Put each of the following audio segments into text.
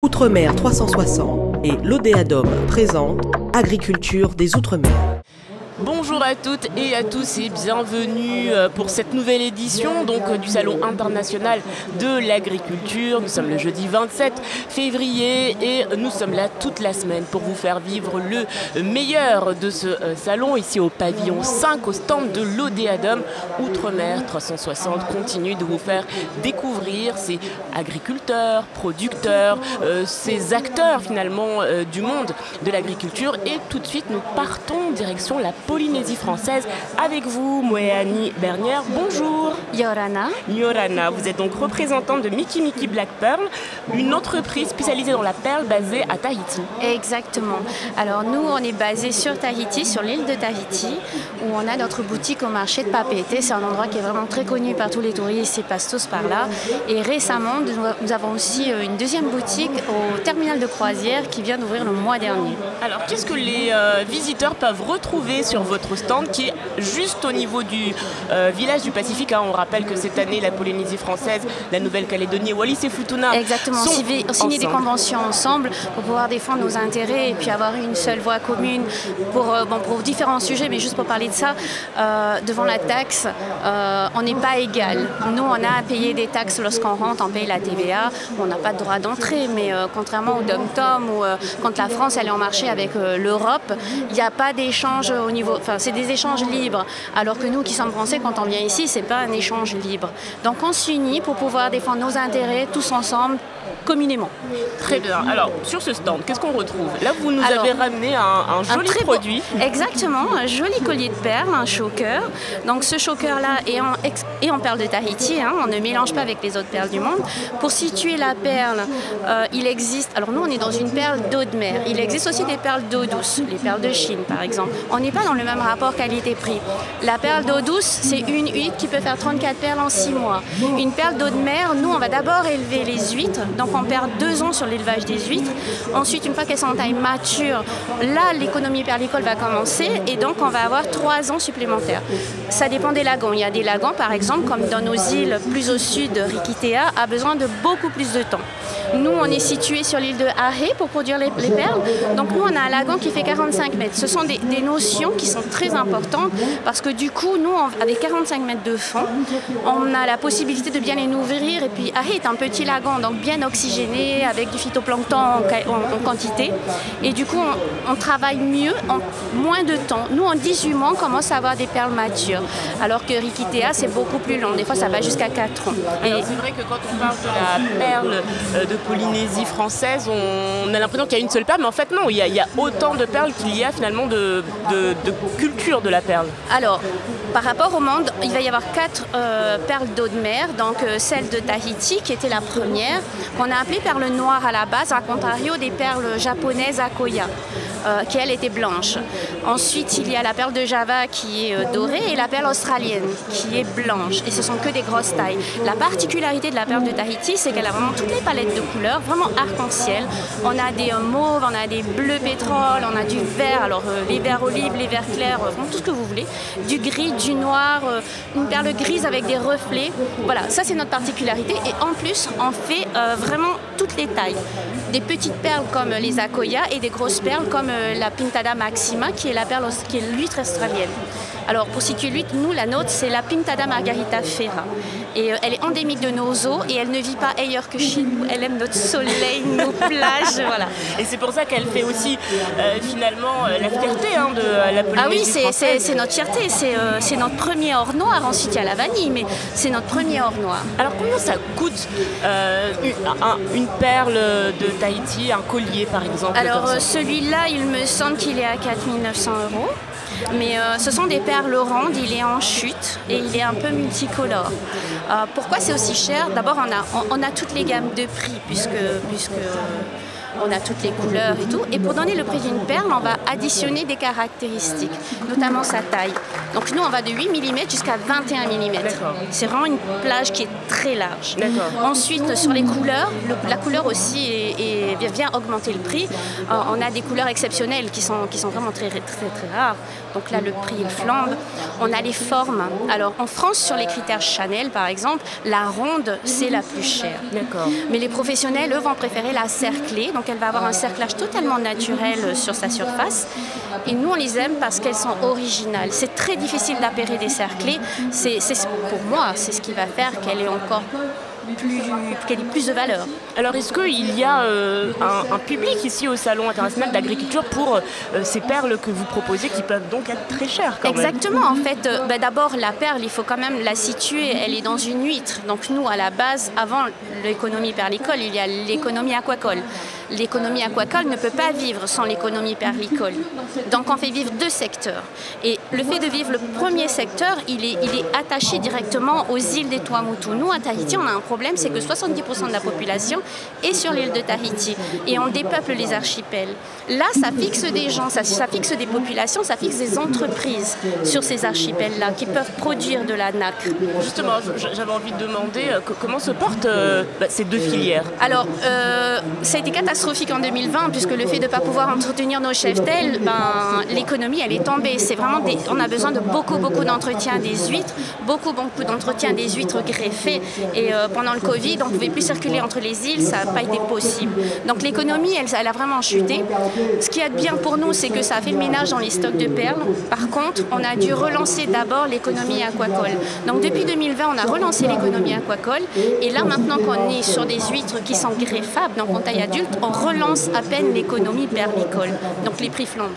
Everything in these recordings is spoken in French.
Outre-mer 360 et l'Odéadom présente Agriculture des Outre-mer. Bonjour à toutes et à tous et bienvenue pour cette nouvelle édition du Salon international de l'agriculture. Nous sommes le jeudi 27 février et nous sommes là toute la semaine pour vous faire vivre le meilleur de ce salon ici au pavillon 5 au stand de l'Odéadom. Outre-mer 360 continue de vous faire découvrir ces agriculteurs, producteurs, ces acteurs finalement du monde de l'agriculture. Et tout de suite nous partons direction la Polynésie française avec vous, Moéanie Bernière. Bonjour. Yorana. Yorana, vous êtes donc représentante de Miki Miki Black Pearl, une entreprise spécialisée dans la perle basée à Tahiti. Exactement. Alors nous, on est basé sur Tahiti, sur l'île de Tahiti, où on a notre boutique au marché de Papeete. C'est un endroit qui est vraiment très connu par tous les touristes, ils passent tous par là. Et récemment, nous avons aussi une deuxième boutique au terminal de croisière qui vient d'ouvrir le mois dernier. Alors, qu'est-ce que les visiteurs peuvent retrouver sur votre stand qui est juste au niveau du village du Pacifique, hein. On rappelle que cette année, la Polynésie française, la Nouvelle-Calédonie, Wallis et Futuna ont signé des conventions ensemble pour pouvoir défendre nos intérêts et puis avoir une seule voix commune pour différents sujets, mais juste pour parler de ça, devant la taxe, on n'est pas égal. Nous, on a à payer des taxes lorsqu'on rentre, on paye la TVA, on n'a pas de droit d'entrée, mais contrairement au Dom-Tom ou quand la France elle est en marché avec l'Europe, il n'y a pas d'échange au niveau, c'est des échanges libres, alors que nous qui sommes français, quand on vient ici, c'est pas un échange libre. Donc on s'unit pour pouvoir défendre nos intérêts tous ensemble, communément. Très bien. Alors, sur ce stand, qu'est-ce qu'on retrouve? Là, vous nous avez ramené un joli produit. Exactement, un joli collier de perles, un choker. Donc ce choker-là est en perle de Tahiti, hein, on ne mélange pas avec les autres perles du monde. Pour situer la perle, il existe... Alors nous, on est dans une perle d'eau de mer. Il existe aussi des perles d'eau douce, les perles de Chine, par exemple. On n'est pas dans le même rapport qualité-prix. La perle d'eau douce, c'est une huître qui peut faire 34 perles en 6 mois. Une perle d'eau de mer, nous, on va d'abord élever les huîtres. Donc on perd 2 ans sur l'élevage des huîtres. Ensuite, une fois qu'elles sont en taille mature, là, l'économie perlicole va commencer et donc on va avoir 3 ans supplémentaires. Ça dépend des lagons. Il y a des lagons, par exemple, comme dans nos îles plus au sud, Rikitea a besoin de beaucoup plus de temps. Nous, on est situé sur l'île de Ahé pour produire les perles. Donc nous, on a un lagon qui fait 45 mètres. Ce sont des notions qui sont très importantes parce que du coup, nous, avec 45 mètres de fond, on a la possibilité de bien les nourrir. Et puis Ahé est un petit lagon, donc bien oxygéné, avec du phytoplancton en quantité. Et du coup, on travaille mieux en moins de temps. Nous, en 18 mois, on commence à avoir des perles matures. Alors que Rikitea, c'est beaucoup plus long. Des fois, ça va jusqu'à 4 ans. Alors, c'est vrai que quand on parle de la perle de Polynésie française, on a l'impression qu'il y a une seule perle, mais en fait non, il y a autant de perles qu'il y a finalement de culture de la perle. Alors, par rapport au monde, il va y avoir 4 perles d'eau de mer, donc celle de Tahiti qui était la première, qu'on a appelée perle noire à la base, à contrario des perles japonaises Akoya, qui elle était blanche. Ensuite, il y a la perle de Java qui est dorée et la perle australienne qui est blanche, et ce sont que des grosses tailles. La particularité de la perle de Tahiti, c'est qu'elle a vraiment toutes les palettes de couleurs, vraiment arc-en-ciel. On a des mauves, on a des bleus pétrole, on a du vert, alors les verts olives, les verts clairs, vraiment tout ce que vous voulez, du gris, du noir, une perle grise avec des reflets. Voilà, ça c'est notre particularité, et en plus on fait vraiment toutes les tailles. Des petites perles comme les Akoya et des grosses perles comme la Pintada Maxima qui est la perle qui est l'huître australienne. Alors pour situer l'huître, nous la nôtre c'est la Pintada Margarita Ferra. Et elle est endémique de nos eaux et elle ne vit pas ailleurs que chez nous. Elle aime notre soleil, nos plages, voilà. Et c'est pour ça qu'elle fait aussi finalement la fierté de la Polynésie française. Ah oui, c'est notre fierté, c'est notre premier or noir. Ensuite il y a la vanille, mais c'est notre premier or noir. Alors combien ça coûte une perle de Tahiti, un collier par exemple? Alors celui-là, il me semble qu'il est à 4 900 €. Mais ce sont des perles rondes, il est en chute et il est un peu multicolore. Pourquoi c'est aussi cher? D'abord, on a toutes les gammes de prix puisque on a toutes les couleurs et tout. Et pour donner le prix d'une perle, on va additionner des caractéristiques, notamment sa taille. Donc nous, on va de 8 mm jusqu'à 21 mm. D'accord. C'est vraiment une plage qui est très large. D'accord. Ensuite, sur les couleurs, la couleur aussi vient augmenter le prix. On a des couleurs exceptionnelles qui sont vraiment très, très, très rares. Donc là, le prix il flambe. On a les formes. Alors en France, sur les critères Chanel, par exemple, la ronde, c'est la plus chère. D'accord. Mais les professionnels, eux, vont préférer la cerclée. Donc elle va avoir un cerclage totalement naturel sur sa surface. Et nous, on les aime parce qu'elles sont originales. C'est très difficile d'appairer des cerclés. Pour moi, c'est ce qui va faire qu'elle est encore qu'elle ait plus de valeur. Alors est-ce qu'il y a un public ici au Salon international d'agriculture pour ces perles que vous proposez qui peuvent donc être très chères quand même? Exactement, en fait, d'abord la perle, il faut quand même la situer, elle est dans une huître. Donc nous, à la base, avant l'économie perlicole, il y a l'économie aquacole. L'économie aquacole ne peut pas vivre sans l'économie perlicole. Donc on fait vivre deux secteurs. Et le fait de vivre le premier secteur, il est attaché directement aux îles des Tuamotu. Nous, à Tahiti, on a un problème, c'est que 70% de la population est sur l'île de Tahiti. Et on dépeuple les archipels. Là, ça fixe des gens, ça fixe des populations, ça fixe des entreprises sur ces archipels-là qui peuvent produire de la nacre. Justement, j'avais envie de demander comment se portent ces deux filières. Alors, ça a été catastrophique en 2020, puisque le fait de ne pas pouvoir entretenir nos cheptels, l'économie, elle est tombée. C'est vraiment on a besoin de beaucoup d'entretien des huîtres, beaucoup d'entretien des huîtres greffées. Et pendant le Covid, on ne pouvait plus circuler entre les îles, ça n'a pas été possible. Donc l'économie, elle a vraiment chuté. Ce qui est bien pour nous, c'est que ça a fait le ménage dans les stocks de perles. Par contre, on a dû relancer d'abord l'économie aquacole. Donc depuis 2020, on a relancé l'économie aquacole. Et là, maintenant qu'on est sur des huîtres qui sont greffables, donc en taille adulte, on relance à peine l'économie perlicole. Donc les prix flambent.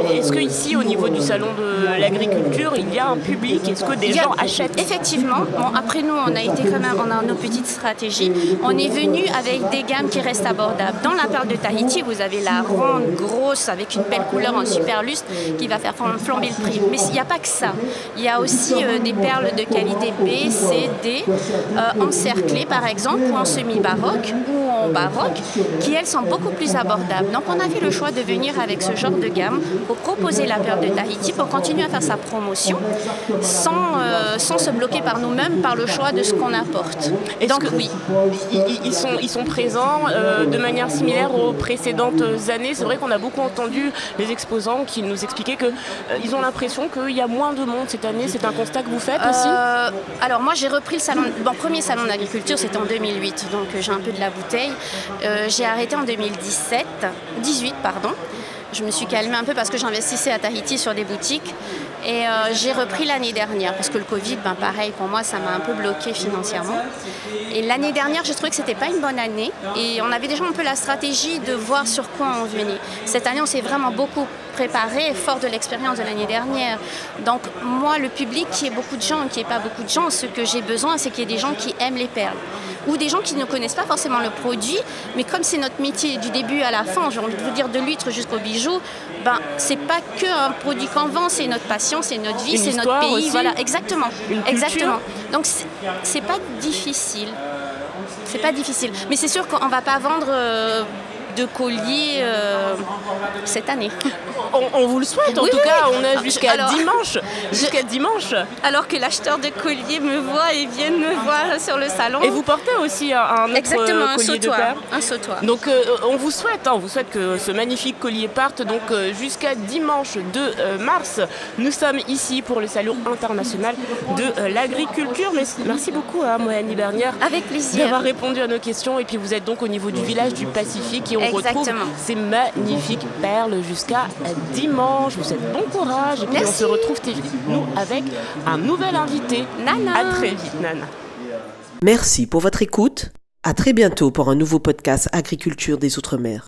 Est-ce qu'ici, au niveau du salon de l'agriculture, il y a un public? Est-ce que des gens achètent? Effectivement. Bon, après nous, on a nos petites stratégies. On est venu avec des gammes qui restent abordables. Dans la perle de Tahiti, vous avez la ronde, grosse, avec une belle couleur en super lustre qui va faire flamber le prix. Mais il n'y a pas que ça. Il y a aussi des perles de qualité B, C, D, encerclées par exemple, ou en semi-baroque, ou en baroque, qui elles sont beaucoup plus abordables. Donc on a fait le choix de venir avec ce genre de gamme pour proposer la perle de Tahiti, pour continuer à faire sa promotion sans se bloquer par nous-mêmes, par le choix de ce qu'on apporte. Donc oui. Ils sont présents de manière similaire aux précédentes années. C'est vrai qu'on a beaucoup entendu les exposants qui nous expliquaient qu'ils ont l'impression qu'il y a moins de monde cette année. C'est un constat que vous faites aussi? Alors moi j'ai repris le salon, premier salon d'agriculture, c'était en 2008, donc j'ai un peu de la bouteille. J'ai arrêté en 2018. Je me suis calmée un peu parce que j'investissais à Tahiti sur des boutiques. Et j'ai repris l'année dernière parce que le Covid, pareil, pour moi, ça m'a un peu bloqué financièrement. Et l'année dernière, j'ai trouvé que c'était pas une bonne année. Et on avait déjà un peu la stratégie de voir sur quoi on venait. Cette année, on s'est vraiment beaucoup préparé, fort de l'expérience de l'année dernière. Donc moi, le public, qui est beaucoup de gens, qui n'est pas beaucoup de gens, ce que j'ai besoin, c'est qu'il y ait des gens qui aiment les perles. Ou des gens qui ne connaissent pas forcément le produit, mais comme c'est notre métier du début à la fin, j'ai envie de vous dire de l'huître jusqu'au bijou, c'est pas qu'un produit qu'on vend, c'est notre passion, c'est notre vie, c'est notre pays. Aussi. Voilà, exactement. Exactement. Donc c'est pas difficile. C'est pas difficile. Mais c'est sûr qu'on va pas vendre de collier cette année. On vous le souhaite, en tout cas, on a jusqu'à dimanche. Jusqu'à dimanche. Alors que l'acheteur de collier me voit et viennent me voir sur le salon. Et vous portez aussi un autre collier de perles. Un sautoir. Donc on vous souhaite que ce magnifique collier parte. Donc jusqu'à dimanche 2 mars, nous sommes ici pour le Salon international de l'agriculture. Merci beaucoup à Moani Bernière. Avec plaisir. D'avoir répondu à nos questions. Et puis vous êtes donc au niveau du village du Pacifique et on retrouve ces magnifiques perles jusqu'à dimanche. Je vous souhaite bon courage et puis on se retrouve nous avec un nouvel invité. Nana. À très vite, Nana. Merci pour votre écoute. À très bientôt pour un nouveau podcast Agriculture des Outre-mer.